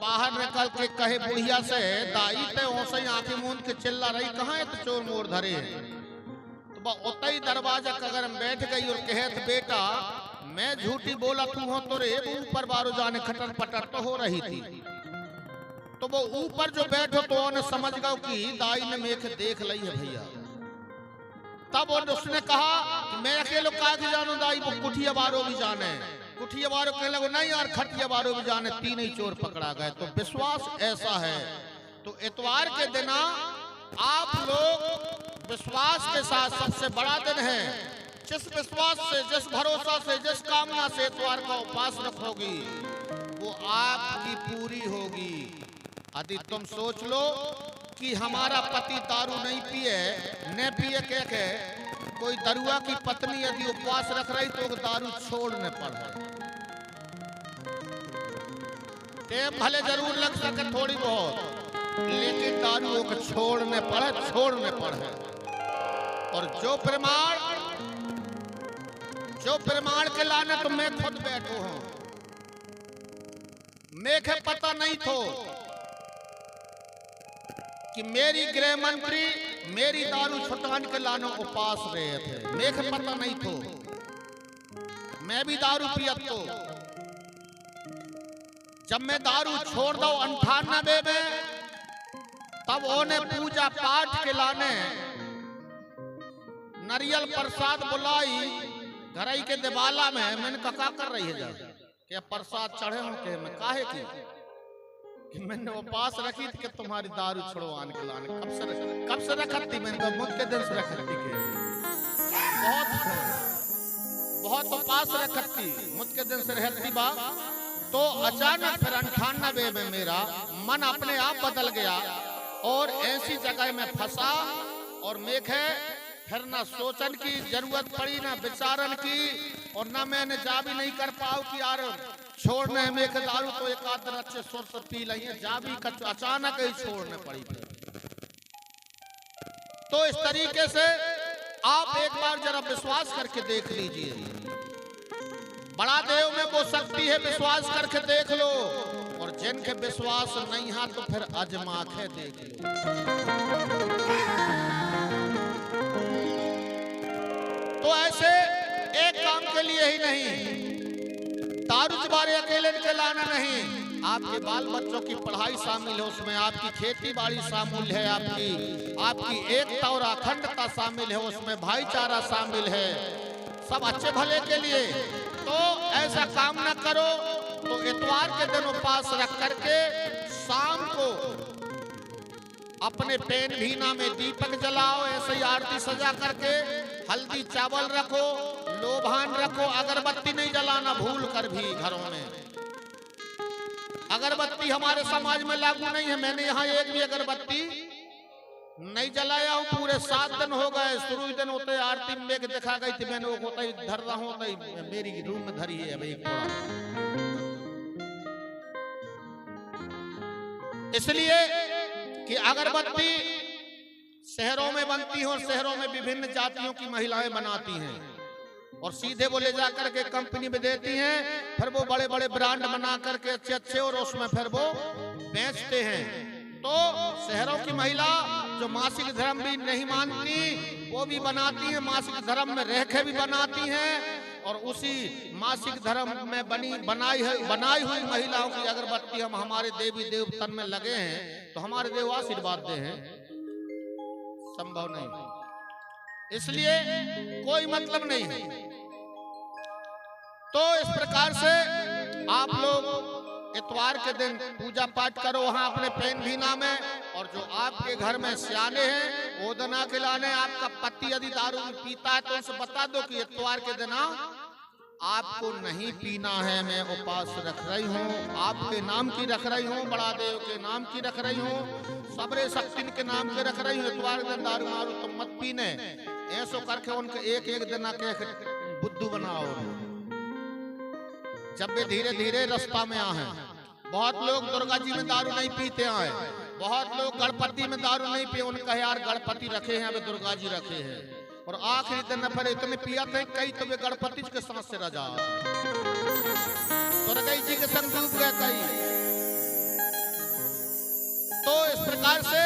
बाहर निकल के कहे बुढ़िया से, दाई ते ओसे आंखें मूंद के चिल्ला रही, कहाँ है तो चोर मोर धरे। तो बा उतई दरवाजा कगर में बैठ गई और कहत, बेटा मैं झूठी बोला तू हो तो रे ऊपर बारो जाने खटर पटर तो हो रही थी। तो वो ऊपर जो बैठो तो उन्हें समझ गया कि दाई ने मेख देख ली है भैया। तब उसने कहा कि मैं अकेले काहे जानू दाई, वो कुठिया बारो भी जाने। कुठिया बारो कहने लगे, नहीं यार खटिया बारो भी जाने, तीन ही चोर पकड़ा गए। तो विश्वास ऐसा है। तो इतवार के दिन आप लोग विश्वास के साथ, सबसे बड़ा दिन है, जिस विश्वास से, जिस भरोसा से, जिस कामना से इतवार का उपवास रखोगी वो आपकी पूरी होगी। यदि तुम सोच लो कि हमारा पति दारू नहीं पिए, न पिए के कोई दरुआ की पत्नी यदि उपवास रख रही तो दारू छोड़ने पड़े। टेम भले जरूर लग सके थोड़ी बहुत, लेकिन दारू को छोड़ने पड़े। और जो प्रमाण के लाने तो मैं खुद बैठो हूं। मेरे पता नहीं थो कि मेरी गृह मंत्री मेरी दारू छुटान के लाने उपास रहे थे। मेरे पता नहीं थो, मैं भी दारू पियत तो। जब मैं दारू छोड़ दो 98 में, तब उन्हें पूजा पाठ के लाने नारियल प्रसाद बुलाई घरई के दिवाला में। मैंने कहा कर रही है जा क्या प्रसाद चढ़े हूं के मैं काहे की कि मैंने उपवास रखी थी कि तुम्हारी दारू छुड़वाने के लाने। कब से रखती मैंने कहा मुझ के दिन से रखती के बहुत उपवास रखती मुझ के दिन से रहती बा। तो अचानक फिर 98 में मेरा मन अपने आप बदल गया और ऐसी जगह में फंसा और मेघे फिर ना सोचन की जरूरत पड़ी, ना विचारन की, और ना मैंने जा भी नहीं कर पाऊ कि यार छोड़ने में दारू तो एक आध अच्छे सुर से पी लिये, जा भी अचानक ही छोड़ने पड़ी। तो इस तरीके से आप एक बार जरा विश्वास करके देख लीजिए। बड़ा देव में वो शक्ति है, विश्वास करके देख लो। और जिनके विश्वास नहीं है तो फिर आजमा के देख लो। तो ऐसे एक काम के लिए ही नहीं, दारू बारे अकेले के लाना नहीं, आपके बाल बच्चों की पढ़ाई शामिल है उसमें, आपकी खेती बाड़ी शामिल है, आपकी एकता और अखंडता शामिल है उसमें, भाईचारा शामिल है, सब अच्छे भले के लिए। तो ऐसा काम ना करो तो इतवार के दिन उपवास रख करके शाम को अपने पेन भीना में दीपक जलाओ, ऐसे ही आरती सजा करके हल्दी चावल रखो, लोभान रखो। अगरबत्ती नहीं जलाना भूल कर भी घरों में। अगरबत्ती हमारे समाज में लागू नहीं है। मैंने यहाँ एक भी अगरबत्ती नहीं जलाया हूँ। पूरे 7 दिन हो गए। शुरू दिन होते आरती में मेघ दिखा गई थी, मैंने वो होता ही धर रहा हूँ, मेरी रूम में धरी है एक थोड़ा। इसलिए कि अगरबत्ती शहरों में बनती है और शहरों में विभिन्न जातियों की महिलाएं बनाती हैं और सीधे वो ले जाकर के कंपनी में देती हैं। फिर वो बड़े बड़े ब्रांड बना करके अच्छे और उसमें फिर वो बेचते हैं। तो शहरों की महिला जो मासिक धर्म भी नहीं मानती वो भी बनाती है, मासिक धर्म में रह के भी बनाती हैं। और उसी मासिक धर्म में बनाई हुई महिलाओं की अगरबत्ती हम हमारे देवी देवतन में लगे हैं तो हमारे देव आशीर्वाद दे हैं, संभव नहीं। इसलिए कोई मतलब नहीं है। तो इस प्रकार से आप लोग इतवार के दिन पूजा पाठ करो वहां अपने पेन भीना में। और जो आपके घर में सियाने हैं ओदना खिलाने, आपका पति यदि दारू पीता है तो उसे बता दो कि इतवार के दिन आपको नहीं पीना है, मैं उपवास रख रही हूँ, आपके नाम की रख रही हूँ, बड़ा देव के नाम की रख रही हूँ, सबरे शक्ति के नाम के रख रही हूँ। इतवार के दिन दारू मारू तो मत पीने। ऐसो करके उनके एक दिन आके बुद्धू बनाओ। जब वे धीरे धीरे रास्ता में आए, बहुत लोग दुर्गा जी में दारू नहीं पीते आए, बहुत लोग गणपति में दारू नहीं पिए। उनका यार गणपति रखे हैं, अभी दुर्गा जी रखे हैं। और आखिरी दिन फिर इतने पिया थे कई तो वे गणपति के सांस से रजा दुर्गा जी के संग डूब गए कई। प्रकार से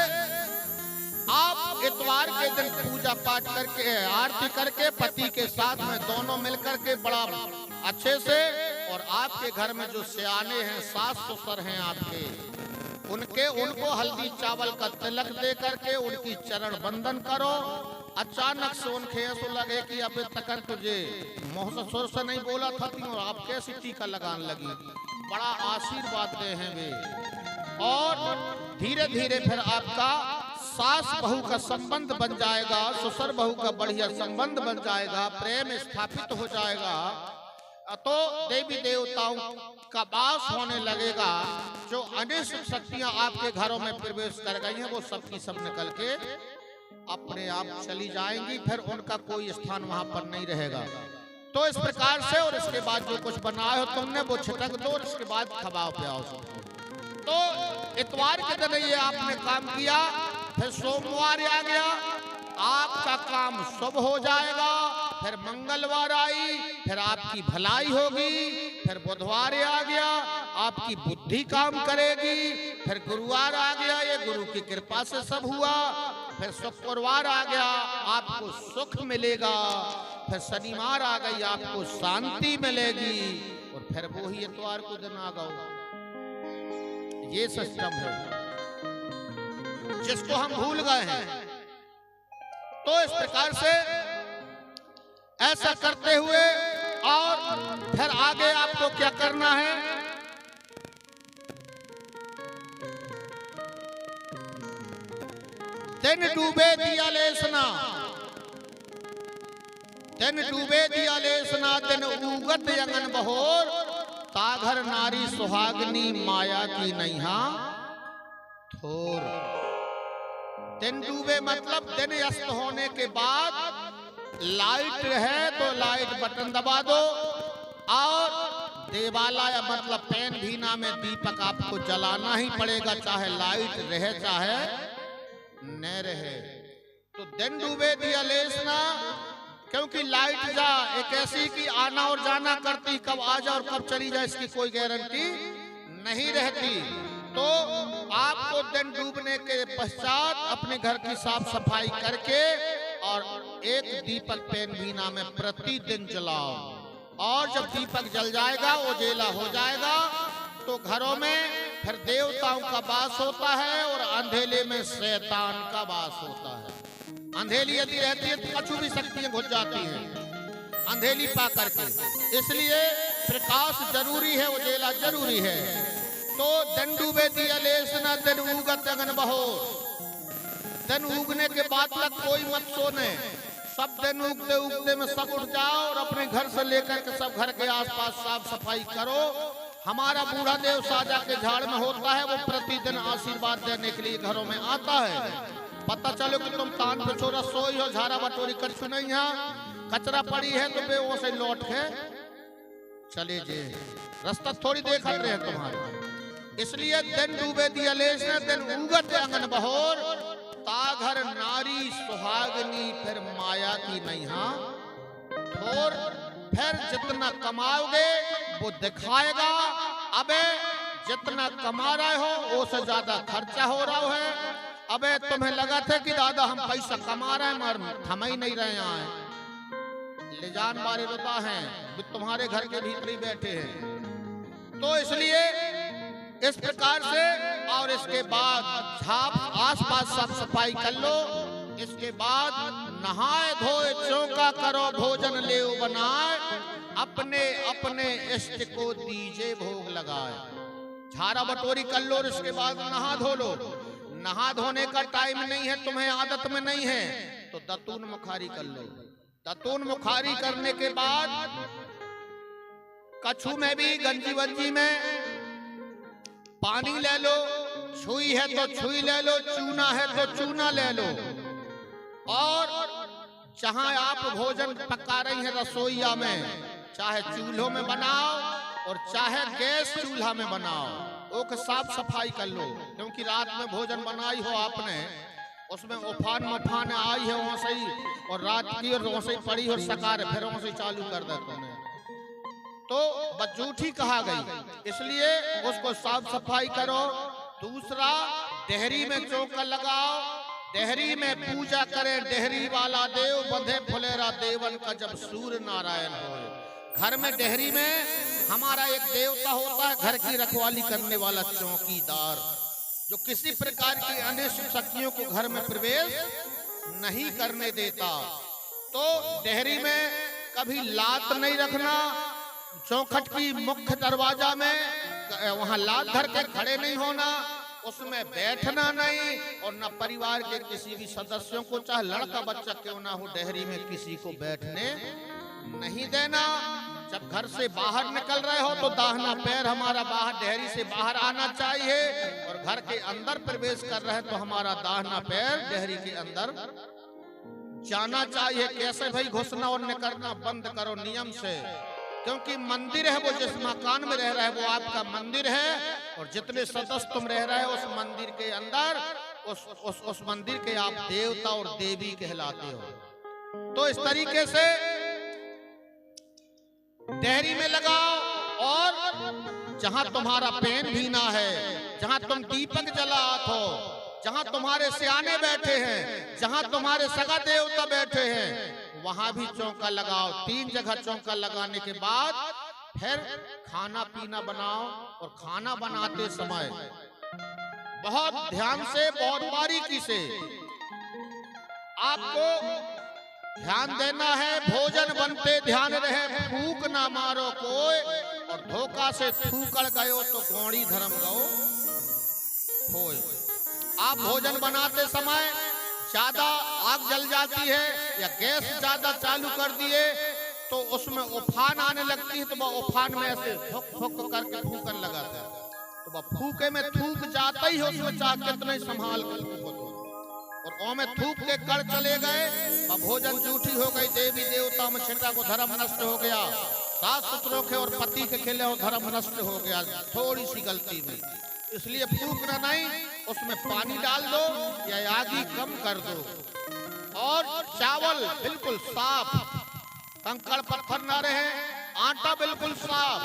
आप इतवार के दिन पूजा पाठ करके आरती करके पति के साथ में दोनों मिलकर के बड़ा अच्छे से, और आपके घर में जो सियाने हैं सास ससुर हैं आपके, उनको हल्दी चावल का तिलक दे करके उनकी चरण बंदन करो। अचानक से उनके ऐसा लगे कि अबे तक तुझे मुंह ससुर से नहीं बोला था और आप कैसी टीका लगाने लगी, बड़ा आशीर्वाद दे हैं वे। और धीरे धीरे फिर आपका सास बहू का संबंध बन जाएगा, ससुर बहू का बढ़िया संबंध बन जाएगा, प्रेम स्थापित हो जाएगा। तो देवी देवताओं का वास होने लगेगा। जो अनिष्ट शक्तियां आपके घरों में प्रवेश कर गई हैं वो सब की सब निकल के अपने आप चली जाएंगी, फिर उनका कोई स्थान वहां पर नहीं रहेगा। तो इस प्रकार से, और इसके बाद जो कुछ बनाए हो तुमने वो छिटक दो, और इसके बाद खवाओ पियाओ। तो इतवार के दिन ये आपने काम किया, फिर सोमवार आ गया, आपका काम शुभ हो जाएगा। फिर मंगलवार आई, फिर आपकी भलाई होगी। फिर बुधवार आ गया, आपकी बुद्धि काम करेगी। फिर गुरुवार आ गया, ये गुरु की कृपा से सब हुआ। फिर शुक्रवार आ गया, आपको सुख मिलेगा। फिर शनिवार आ गई, आपको शांति मिलेगी। और फिर वो ही इतवार को दिन आ गया। ये सिस्टम है जिसको हम भूल गए हैं। तो इस प्रकार से ऐसा करते हुए, और फिर आगे आपको क्या करना है, दिन डूबे दिया लेसना, दिन डूबे दिया लेसना, दिन उगत यंगन बहोर, ताघर नारी सुहागनी माया की नैहा थोर। दिन डूबे मतलब दिन अस्त होने के बाद लाइट है तो लाइट बटन दबा दो, और देवाला या मतलब पैन भीना में दीपक आपको जलाना ही पड़ेगा, चाहे लाइट रहे चाहे न रहे। तो दिन डूबे दिया लेसना, क्योंकि लाइट जा एक ऐसी कि आना और जाना करती, कब आ जाए और कब चली जाए इसकी कोई गारंटी नहीं रहती। तो आपको दिन डूबने के पश्चात अपने घर की साफ सफाई करके और एक दीपक पैन भीना में प्रतिदिन जलाओ। और जब दीपक जल जाएगा, उजेला हो जाएगा, तो घरों में फिर देवताओं का वास होता है और अंधेले में शैतान का वास होता है। अंधेली यदि रहती है तो कछु भी शक्तियां घुस जाती हैं अंधेली पा करके, इसलिए प्रकाश जरूरी है, उजेला जरूरी है। तो दिन डूबे दिया लेसना, दिन उगत अगन बहोर, दिन उगने के बाद तक कोई मत सोने, सब दिन उगते उगते में सब उठ जाओ और अपने घर से लेकर के सब घर के आसपास साफ सफाई करो। हमारा बूढ़ा देव साजा के झाड़ में होता है, वो प्रतिदिन आशीर्वाद देने के लिए घरों में आता है। पता चलो कि तुम कान पे छोरा सोई हो, झाड़ा बटोरी कर नहीं, यहाँ कचरा पड़ी है तो वे से लौट के चले जे, रास्ता थोड़ी देख रहे हैं तुम्हारे। इसलिए दिन डूबे दिया लेसना, दिन उगत आंगन बहोर, ताघर नारी सुहागनी, फिर माया की नैहा थोर। फिर जितना कमाओगे वो दिखाएगा। अबे जितना कमा रहे हो उससे ज्यादा खर्चा हो रहा है। अबे तुम्हें लगा था कि दादा हम पैसा कमा रहे हैं मगर थम ही नहीं रहे हैं, ले जान मारे रोता है, तुम्हारे घर के भीतर ही बैठे हैं। तो इसलिए इस प्रकार से, और इसके बाद झाप आसपास साफ सफाई कर लो। इसके बाद नहाए धोए चौका करो, भोजन ले बनाए, अपने अपने इष्ट को दीजे भोग लगाए। झाड़ा बटोरी कर लो और इसके बाद नहा धो लो। नहा धोने का टाइम नहीं है, तुम्हें आदत में नहीं है, तो दतून मुखारी कर लो। दतून मुखारी करने के बाद कछु में भी गंजी वंजी में पानी ले लो, छुई है तो छुई ले लो, चूना है तो चूना ले लो। और जहां आप भोजन पका रही हैं रसोईया में, चाहे चूल्हों में बनाओ और चाहे गैस चूल्हा में बनाओ, ओके साफ सफाई कर लो। क्योंकि रात में भोजन बनाई हो आपने, उसमें उफान मफान आई है वहां से ही, और रात की और वहां से पड़ी और सकार फिर वहां से चालू कर देते हैं, तो बजूठी कहा गई। इसलिए उसको साफ सफाई करो, दूसरा, डेहरी में चौका लगाओ, डेहरी में पूजा करें, डेहरी वाला देव बंधे फुलेरा देवन का जब सूर्य नारायण हो। घर में डेहरी में हमारा एक देवता होता है, घर की रखवाली करने वाला चौकीदार, जो किसी प्रकार की अनिष्ट शक्तियों को घर में प्रवेश नहीं करने देता। तो डेहरी में कभी लात नहीं रखना, चौखट की मुख्य दरवाजा में वहां लात धर के खड़े नहीं होना, उसमें बैठना नहीं, और न परिवार के किसी भी सदस्यों को, चाहे लड़का बच्चा क्यों ना हो, डेहरी में किसी को बैठने नहीं देना। जब घर से बाहर निकल रहे हो तो दाहिना पैर हमारा बाहर डेहरी से बाहर आना चाहिए, और घर के अंदर प्रवेश कर रहे हैं तो हमारा दाहिना पैर डेहरी के अंदर जाना चाहिए। कैसे भाई? घुसना और निकलना बंद करो नियम से, क्योंकि मंदिर है वो, जिस मकान में रह रहा है वो आपका मंदिर है, और जितने सदस्य तुम रह रहे हो उस मंदिर के अंदर, उस मंदिर के आप देवता और देवी कहलाते हो। तो इस तरीके से डेहरी में लगाओ, और जहां तुम्हारा पेन भीना है, जहां तुम दीपक जलात हो, जहां तुम्हारे सियाने बैठे हैं, जहां तुम्हारे सगा देवता बैठे हैं, वहां भी चौका लगाओ। 3 जगह चौका लगाने के बाद फिर खाना पीना बनाओ, और खाना बनाते समय बहुत ध्यान से, बहुत बारीकी से आपको ध्यान देना है। भोजन बनते ध्यान रहे, फूक ना मारो कोई, और धोखा से थूकड़ गयो तो गौड़ी धर्म गयो होय। आप भोजन बनाते समय ज्यादा आग जल जाती है या गैस ज्यादा चालू कर दिए तो उसमें उफान आने लगती है, तो वह उफान में ऐसे फुक फुक करके फूकन लगाता है, तो वह फूके में थूक जाता ही है, उसमें चाहे कितना ही संभाल कर फूको, और ओ में थूक के कड़ चले गए, वह भोजन झूठी हो गई, देवी देवता में छिटा को धर्म नष्ट हो गया, सास ससुरों के और पति के खेले हो धर्म नष्ट हो गया थोड़ी सी गलती में। इसलिए फूकना नहीं, उसमें पानी डाल दो या आगी कम कर दो, और चावल बिल्कुल साफ, कंकड़ पत्थर ना रहे, आटा बिल्कुल साफ,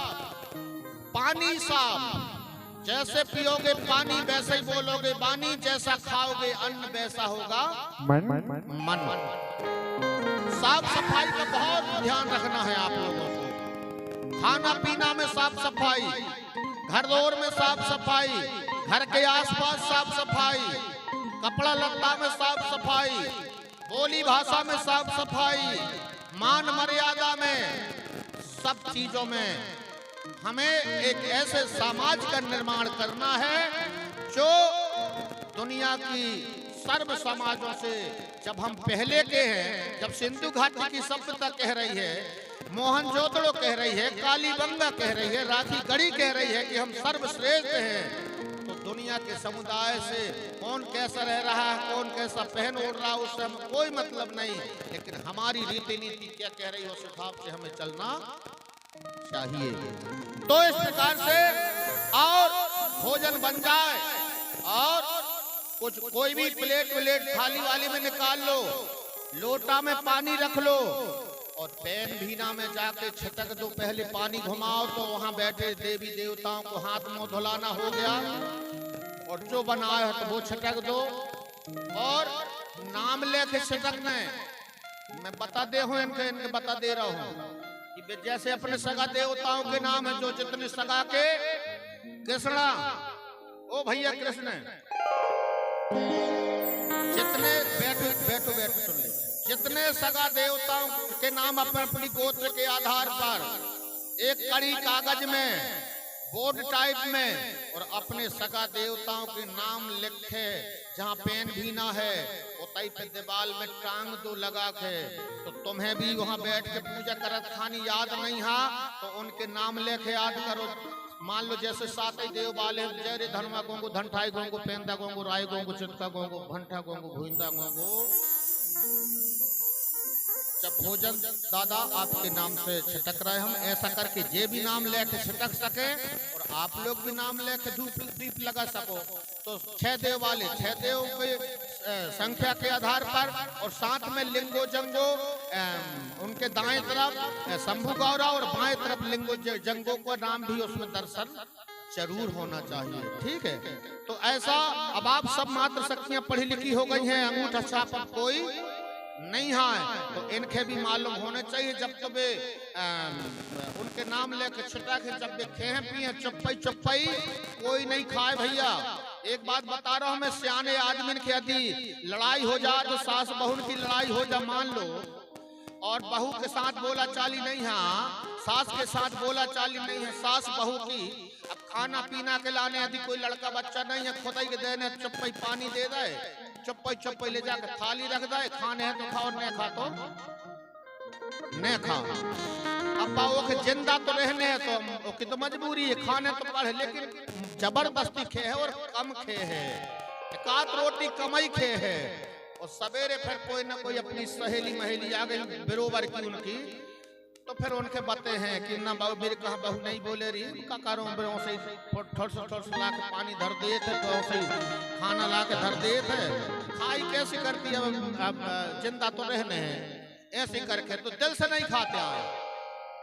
पानी साफ, जैसे पियोगे पानी वैसे ही बोलोगे बानी, जैसा खाओगे अन्न वैसा होगा मन। साफ सफाई का बहुत ध्यान रखना है आप लोगों को। खाना पीना में साफ सफाई, घर दौर में साफ सफाई, घर के आसपास साफ सफाई, कपड़ा लत्ता में साफ सफाई, बोली भाषा में साफ सफाई, मान मर्यादा में, सब चीजों में हमें एक ऐसे समाज का निर्माण करना है जो दुनिया की सर्व समाजों से, जब हम पहले के हैं, जब सिंधु घाटी की सभ्यता कह रही है, मोहनजोदड़ो कह रही है, कालीबंगा कह रही है, राखी गढ़ी कह रही है कि हम सर्वश्रेष्ठ हैं, तो दुनिया के समुदाय से कौन कैसा रह रहा है, कौन कैसा पहन ओढ़ रहा है, उससे हमें कोई मतलब नहीं, लेकिन हमारी रीति नीति क्या कह रही है उस हिसाब से हमें चलना चाहिए। तो इस प्रकार से और भोजन बन जाए, और कुछ कोई भी प्लेट थाली वाली में निकाल लो, लोटा में पानी रख लो, और पैन भीना में जाके छिटक दो, पहले पानी घुमाओ तो वहां बैठे देवी देवताओं को हाथ मुंह धुलाना हो गया, और जो बनाया है तो वो छिटक दो, और नाम लेके छिटकना है। मैं बता दे हूं इनके बता दे रहा हूं कि जैसे अपने सगा देवताओं के नाम है, जो जितने सगा के कृष्णा, ओ भैया कृष्ण, जितने बैठो सुन ले, जितने सगा देवताओं के नाम अपनी गोत्र के आधार पर एक कड़ी कागज में, बोर्ड टाइप में, और अपने सगा देवताओं के नाम लिखे, जहाँ पेन भी ना है उतई पे दीवाल में टांग दो लगा के, तो तुम्हें भी वहाँ बैठ के पूजा करत खानी याद नहीं हा तो उनके नाम लेके याद करो। मान लो जैसे सात ही देव वाले, जय धनवा गोंगो, धनठाई गोंगो, पेंदा गोंगो, राय गोंगो, चिटका गोंगो, भंटा गोंगो, भूंदा गोंगो। जब भोजन दादा आपके नाम से छिटक रहे, हम ऐसा करके जे भी नाम लेके छिटक सके और आप लोग भी नाम लेके धूप दीप लगा सको, तो 6 देव वाले 6 देव के संख्या के आधार पर, और साथ में लिंगो जंगो, उनके दाएं तरफ शंभु गौरा और बाएं तरफ लिंगो जंगो का नाम भी उसमें दर्शन जरूर होना चाहिए। ठीक है, तो तो ऐसा अब आप सब मात्र शक्तियां पढ़ी लिखी हो गई हैं, अंगूठा छाप अब कोई नहीं है, तो इनके भी मालूम होने चाहिए। जब तब उनके नाम लेके छिटा के जब वे खेहे पिए चुप्पई चुप्पई कोई नहीं खाए भैया। एक बात बता रहा हूं मैं, सियाने आदमी के यदि लड़ाई हो जाए तो सास बहू की लड़ाई हो जा मान लो, और बहू के साथ बोला चाली नहीं है, सास के साथ बोला चाली नहीं है, सास बहू की अब खाना पीना के लाने यदि कोई लड़का बच्चा नहीं है, खुदाई के देने चुप्पई पानी दे दे, चुप्पई चुप्पई ले जाकर थाली रख दे, खाने है तो खाओ, नहीं खा तो नहीं खाओ। अब बाबू के जिंदा तो रहने है तो उसकी तो मजबूरी है, खाने तो पड़े, लेकिन जबरदस्ती खे है और कम खे है, एक आध रोटी कमाई खे है। और सवेरे फिर कोई ना कोई अपनी सहेली महेली आ गई बरोबर की उनकी, तो फिर उनके बातें हैं कि ना बाबू मेरे कहा बहू नहीं बोले रही, उनका कारों से थोड़ा ला के पानी धर दे थे, तो ऐसे खाना ला के धर दे थे, खाई कैसे करती है, अब जिंदा तो रहने हैं ऐसे करके, तो दिल से नहीं खाते आए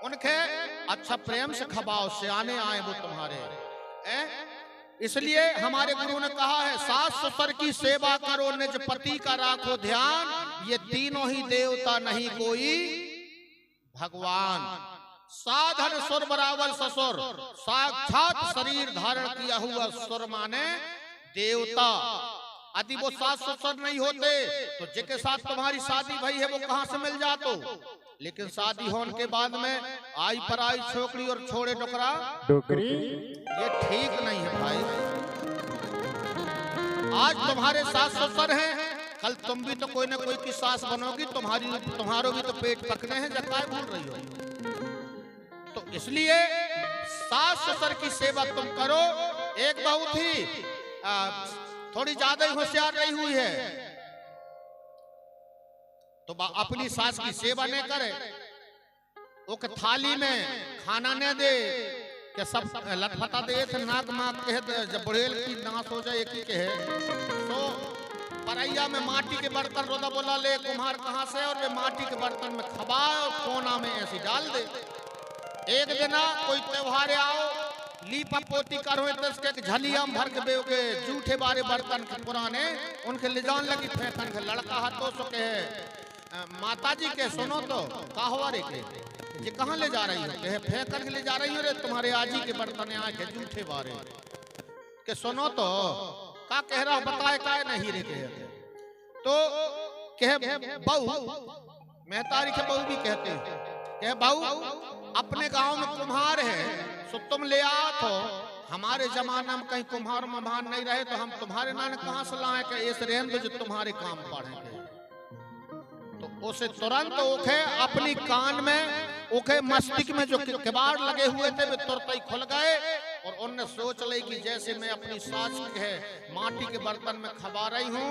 उनके, अच्छा प्रेम से खबाओ, सियाने आए वो तुम्हारे। इसलिए हमारे गुरु ने कहा है, सास ससुर की सेवा करो, निज पति का राखो ध्यान, ये तीनों ही देवता नहीं कोई भगवान। साधन सुर बराबर ससुर, साक्षात शरीर धारण किया हुआ सुर माने देवता। यदि वो सास ससुर नहीं होते तो जिसके साथ तुम्हारी शादी भई है वो कहां से मिल जातो, लेकिन शादी होने के बाद में आई पर आई छोकरी और छोड़े डोकरा डोकरी, ये ठीक नहीं है भाई। आज तुम्हारे सास ससुर हैं, कल तुम भी तो कोई ना कोई की सास बनोगी, तुम्हारो भी तो पेट पकने हैं, जब काय भूल रही हो। तो इसलिए सास ससुर की सेवा तुम करो। एक बहू थी थोड़ी ज्यादा ही होशियार रही हुई है, तो अपनी सास की सेवा नहीं करे, वो के थाली में खाना न दे के सब लटपटा दे थे, नाक माक कह दे, जब बुढ़ेल की नाश हो जाए एक ही कहे, तो परैया में माटी के बर्तन रोदा बोला ले कुम्हार कहाँ से, और वे माटी के बर्तन में खबाए और कोना में ऐसी डाल दे। एक दिन कोई त्योहार आओ, लीपा पोती करो, के झलियाम भर के बेओगे जूठे बारे बर्तन के पुराने, उनके ले जान लगी फेंकन के, लड़का हाथों सो के माता जी के सुनो तो काहवारे के ये कहाँ ले जा रही हो, कहे फेंकन के ले जा रही हो रे, तुम्हारे आजी के बर्तन आए के जूठे बारे के, सुनो तो का कह रहा बताए काय नहीं रे कहे, तो कहे बहू, मेहतारी के बहू भी कहते हैं, कहे बहू अपने गांव में कुम्हार है, सो तुम ले आओ, तो हमारे जमाना में कहीं कुम्हार महान नहीं रहे, तो हम तुम्हारे नाम कहां से लाए के इस रेंद्र जो तुम्हारे काम पड़ेंगे। तो उसे तुरंत ओखे अपनी कान में, ओखे मस्तिष्क में जो किबाड़ लगे हुए थे वे तुरंत ही खुल गए, और उनने सोच ली कि जैसे मैं अपनी सास के माटी के बर्तन में खबा रही हूँ,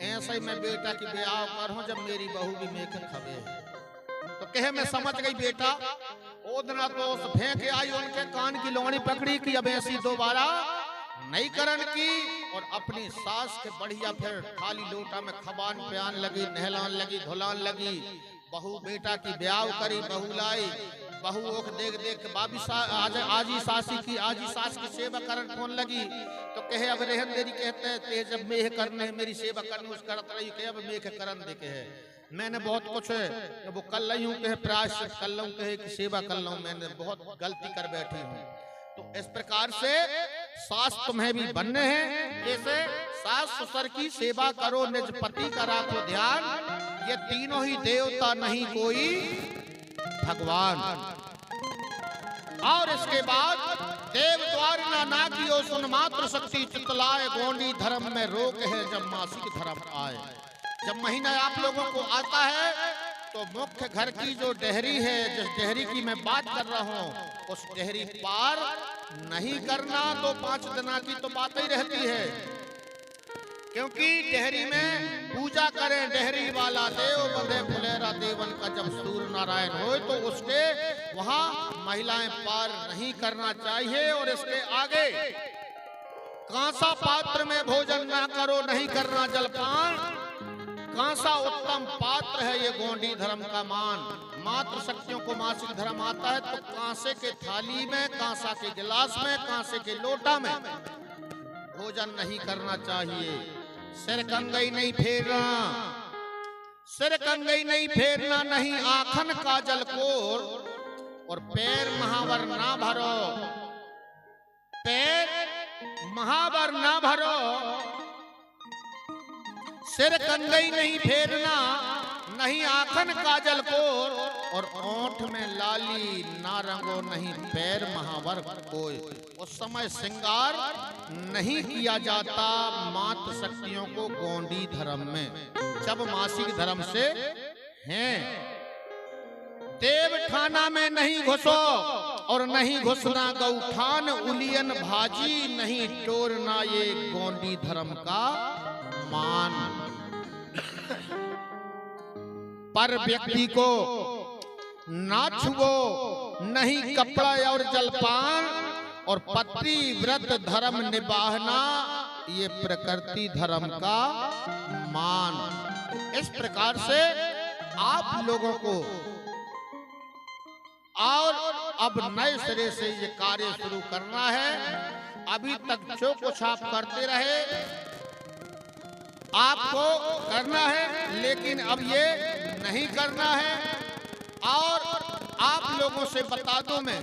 ऐसे ही मैं बेटा की ब्याह करूं जब मेरी बहू भी मेख खबे। तो कहे मैं समझ गई बेटा, ओ दिना तो उस फेंक आई, उनके कान की लोहड़ी पकड़ी कि अब ऐसी दोबारा नहीं करन की, और अपनी सास के बढ़िया फिर थाली लोटा में खबान प्यान लगी, नहलान लगी, धुलान लगी, बहू बेटा की ब्याह करी, बहू लाई, बहू ओख देख देख बाबी आजी सासी की, आजी सास की सेवा करन कौन लगी, तो कहे अब रहन देरी, कहते हैं तेज अब मेह करने मेरी सेवा करने उस करत रही, कहे अब मेह करन दे, कहे मैंने बहुत कुछ है वो कर रही हूँ, कहे प्रायश्चित कर लूँ, कहे कि सेवा कर लूँ, मैंने बहुत गलती कर बैठी हूँ। तो इस प्रकार से सास तुम्हें भी बनने हैं, जैसे सास ससुर की सेवा करो, निज पति का राखो ध्यान, ये तीनों ही देवता नहीं कोई भगवान। और इसके बाद देव द्वार ना कियो सुन मात्र शक्ति चितलाए, गोंडी धर्म में रोक है जब मासिक धर्म आए। जब महीना आप लोगों को आता है तो मुख्य घर की जो डेहरी है, जिस डेहरी की मैं बात कर रहा हूँ, उस डेहरी पार नहीं करना, तो 5 दिना की तो बात ही रहती है, क्योंकि डेहरी में पूजा करें डेहरी वाला देव बंदे फुलेरा देवन का जब सूर्य नारायण हो, तो उसके वहां महिलाएं पार नहीं करना चाहिए। और इसके आगे कांसा पात्र में भोजन ना करो, नहीं करना जलपान, कांसा उत्तम पात्र है, ये गोंडी धर्म का मान। मात्र शक्तियों को मासिक धर्म आता है तो कांसे के थाली में, कांसा के गिलास में, कांसे के लोटा में भोजन नहीं करना चाहिए। सिर कंगई नहीं फेरना, सिर कंगई नहीं फेरना, नहीं आखन काजल कोर, और पैर महावर ना भरो, पैर महावर ना भरो। सिर कंगई नहीं फेरना, नहीं आखन काजल कोर, और ओंठ में लाली ना रंगो, नहीं पैर महावर कोई। उस समय श्रृंगार नहीं किया जाता मातृ शक्तियों को गोंडी धर्म में, जब मासिक धर्म से हैं। देव ठाना में नहीं घुसो, और नहीं घुसना गौठान, उलियन भाजी नहीं टोरना, ये गोंडी धर्म का मान। पर व्यक्ति को ना छुओ, नहीं कपड़ा और जलपान, और पति व्रत धर्म निभाना, ये प्रकृति धर्म का मान। इस प्रकार से आप लोगों को और अब नए सिरे से ये कार्य शुरू करना है। अभी तक जो कुछ आप करते रहे आपको करना है, लेकिन अब ये नहीं करना है। और आप लोगों से बता दूं मैं,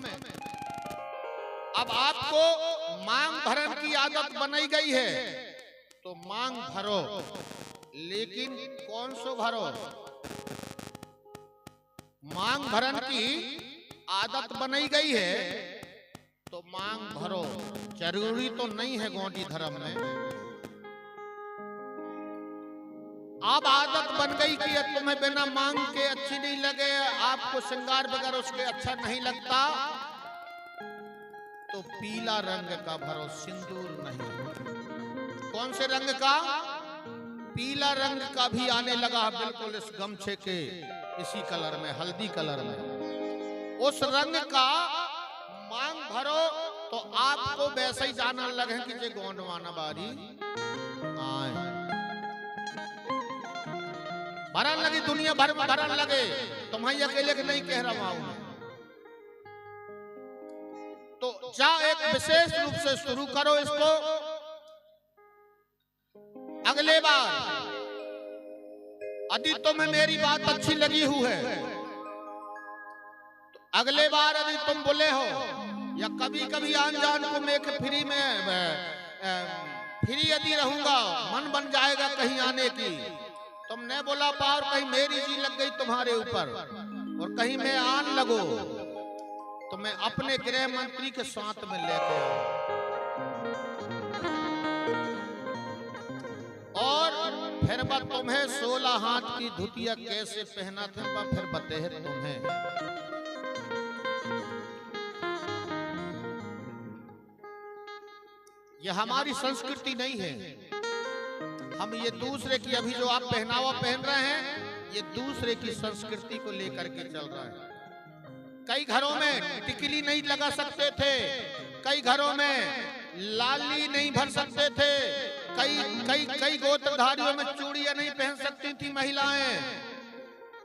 अब आपको मांग भरण की आदत बनाई गई है, तो मांग भरो, लेकिन कौन सो भरो? मांग भरण की आदत बनाई गई है तो मांग भरो। जरूरी तो नहीं है गोंडी धर्म में। अब आदत बन गई कि तुम्हें बिना मांग के अच्छी नहीं लगे, आपको श्रृंगार बगैर उसके अच्छा नहीं लगता, तो पीला रंग का भरो, सिंदूर नहीं। कौन से रंग का? पीला रंग का भी आने लगा बिल्कुल इस गमछे के इसी कलर में, हल्दी कलर में। उस रंग का मांग भरो तो आपको वैसे ही जानने लगे कि जे गोंडवाना बारी आए। भरन लगी, दुनिया भर में भरन लगे, तुम्हें अकेले के नहीं कह रहा हूं। तो जा एक विशेष रूप से शुरू करो इसको। अगले बार यदि तुम्हें मेरी बात अच्छी लगी हुई है, तो अगले बार यदि तुम बोले हो, या कभी कभी अनजान को मैं फ्री में फ्री यदि रहूंगा, मन बन जाएगा कहीं आने की, तुमने बोला पार कहीं मेरी जी लग गई तुम्हारे ऊपर और कहीं मैं आन लगो, तो मैं अपने गृह मंत्री के साथ में लेके आऊं और फिर बा तुम्हें 16 हाथ की धुतिया कैसे पहना था, बा फिर बते है तुम्हें। यह हमारी संस्कृति नहीं है। हम ये दूसरे की, अभी जो आप पहनावा पहन रहे हैं, ये दूसरे की संस्कृति को लेकर के चल रहा है। कई घरों में टिकली नहीं लगा सकते थे, कई घरों में लाली नहीं भर सकते थे, कई गोत्रधारियों में चूड़ियां नहीं पहन सकती थी महिलाएं।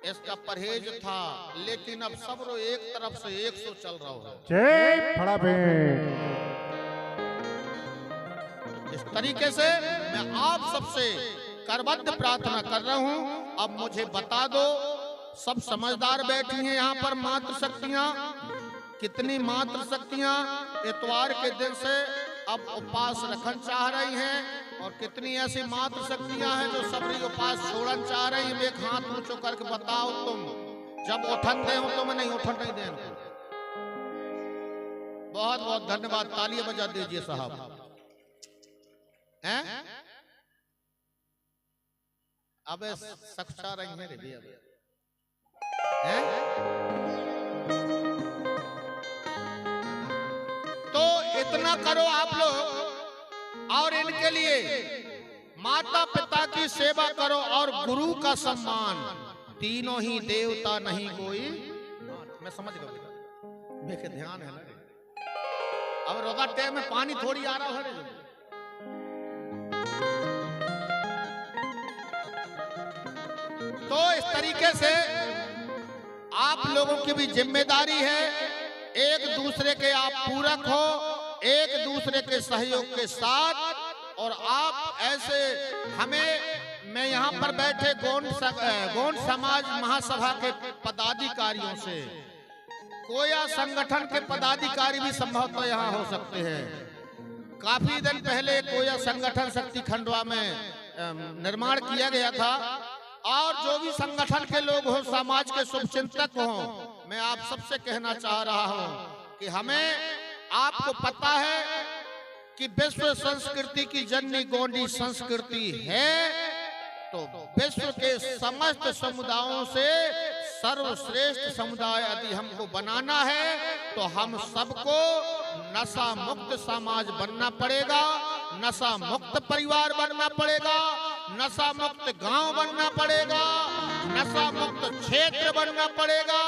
इसका परहेज था, लेकिन अब सब रो एक तरफ से 100 चल रहा हो। जय फड़ाफे। इस तरीके से मैं आप सबसे करबद्ध प्रार्थना कर रहा हूं। अब मुझे बता दो, सब समझदार बैठी हैं यहाँ पर मातृ शक्तियां, कितनी मातृ शक्तियां इतवार के दिन से अब उपवास रखना चाह रही हैं, और कितनी ऐसी मातृ शक्तियां हैं जो सबरी उपवास छोड़ना चाह रही हैं। एक हाथ ऊंचो करके बताओ, तुम जब उठन दे हो तो मैं नहीं उठन नहीं दे। बहुत बहुत धन्यवाद, तालियां बजा दीजिए साहब। हैं? अब सक्षा रही है रे अब हैं? तो इतना करो आप लोग, और इनके लिए माता पिता की सेवा करो और गुरु का सम्मान। तीनों ही देवता नहीं कोई। मैं समझ गया, मेरे ध्यान है ना। अब रोजा टाइम में पानी थोड़ी आ रहा है। तो इस तरीके से आप लोगों की भी जिम्मेदारी है, एक दूसरे के आप पूरक हो, एक दूसरे के सहयोग के साथ और आप ऐसे हमें, मैं यहाँ पर बैठे गोंड समाज महासभा के पदाधिकारियों से, कोया संगठन के पदाधिकारी भी संभवतः यहाँ हो सकते हैं। काफी दिन पहले कोया संगठन शक्ति खंडवा में निर्माण किया गया था, और जो भी संगठन के लोग हो, समाज के शुभचिंतक हो, मैं आप सबसे कहना चाह रहा हूँ कि हमें, आपको पता है कि विश्व संस्कृति की जननी गोंडी संस्कृति है, तो विश्व के समस्त समुदायों से सर्वश्रेष्ठ समुदाय यदि हमको बनाना है तो हम सबको नशा मुक्त समाज बनना पड़ेगा, नशा मुक्त परिवार बनना पड़ेगा, नशा मुक्त गांव बनना पड़ेगा, नशा मुक्त क्षेत्र बनना पड़ेगा।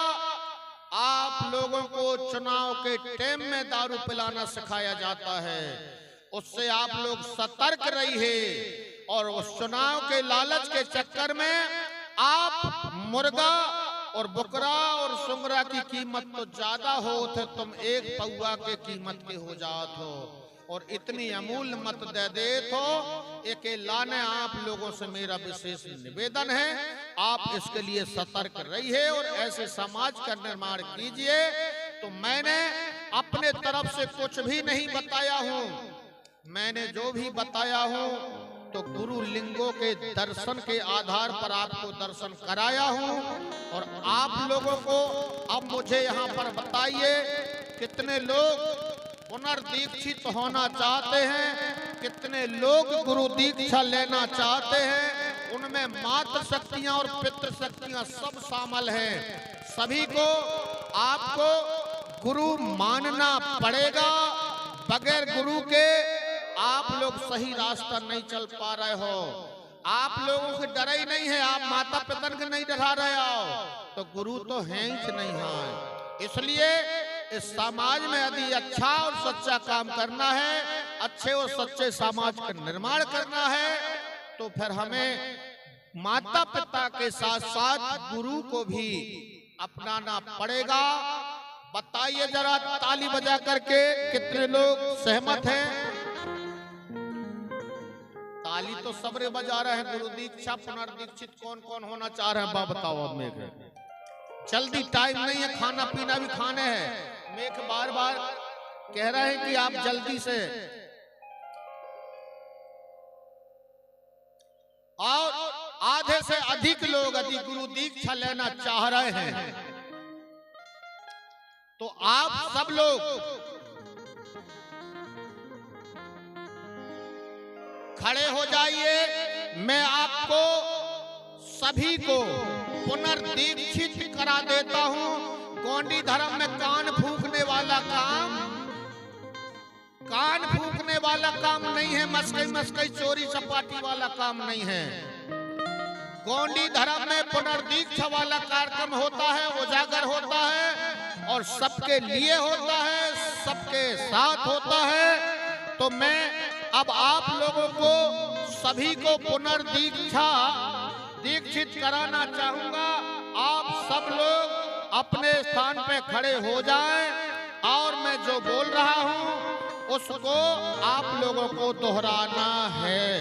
आप लोगों को चुनाव के टाइम में दारू पिलाना सिखाया जाता है, उससे आप लोग सतर्क रहिए, और उस चुनाव के लालच के चक्कर में आप मुर्गा और बकरा और सुंगरा की कीमत तो ज्यादा होत है, तुम एक पौवा के कीमत के हो जात हो, और इतनी अमूल्य मत दे देत हो। एक लाने आप लोगों से मेरा विशेष निवेदन है, आप इसके लिए सतर्क रहिए और ऐसे समाज का निर्माण कीजिए। तो मैंने अपने तरफ से कुछ भी नहीं बताया हूँ, मैंने जो भी बताया हूँ तो गुरु लिंगों के दर्शन के आधार पर आपको दर्शन कराया हूँ। और आप लोगों को अब मुझे यहाँ पर बताइए, कितने लोग पुनर्दीक्षित होना चाहते हैं, कितने लोग गुरु दीक्षा लेना चाहते हैं? उनमें मातृ शक्तियाँ और पितृ शक्तियाँ सब शामिल हैं। सभी को आपको गुरु मानना पड़ेगा, बगैर गुरु के आप लोग सही रास्ता नहीं चल पा रहे हो। आप लोगों को डर ही नहीं है, आप माता पिता के नहीं डरा रहे हो, तो गुरु तो हैं ही नहीं है। इसलिए इस समाज में यदि अच्छा और सच्चा काम करना है, अच्छे और सच्चे समाज का निर्माण करना है, तो फिर हमें माता पिता के साथ साथ गुरु को भी अपनाना पड़ेगा। बताइए जरा ताली बजा करके कितने लोग सहमत हैं? ताली तो सबरे बजा रहे हैं। गुरु दीक्षा पुनर्दीक्षित कौन कौन होना चाह रहे हैं? बा बताओ। अब मेघ जल्दी, टाइम नहीं है, खाना पीना भी खाने हैं। मेघ बार बार कह रहे हैं कि आप जल्दी से। और आधे से अधिक लोग यदि गुरु दीक्षा लेना चाह रहे हैं तो आप सब लोग खड़े हो जाइए। मैं आपको सभी को पुनर्दीक्षित करा देता हूं। गोंडी धर्म में कान फूंकने वाला काम नहीं है, मस्कई चोरी चपाटी वाला काम नहीं है। गोंडी धर्म में पुनर्दीक्षा वाला कार्यक्रम होता है, उजागर होता है और सबके लिए होता है, सबके साथ होता है। तो मैं अब आप लोगों को सभी को दीक्षित कराना चाहूंगा। आप सब लोग अपने स्थान पे खड़े हो जाएं और मैं जो बोल रहा हूं उसको आप लोगों को दोहराना है।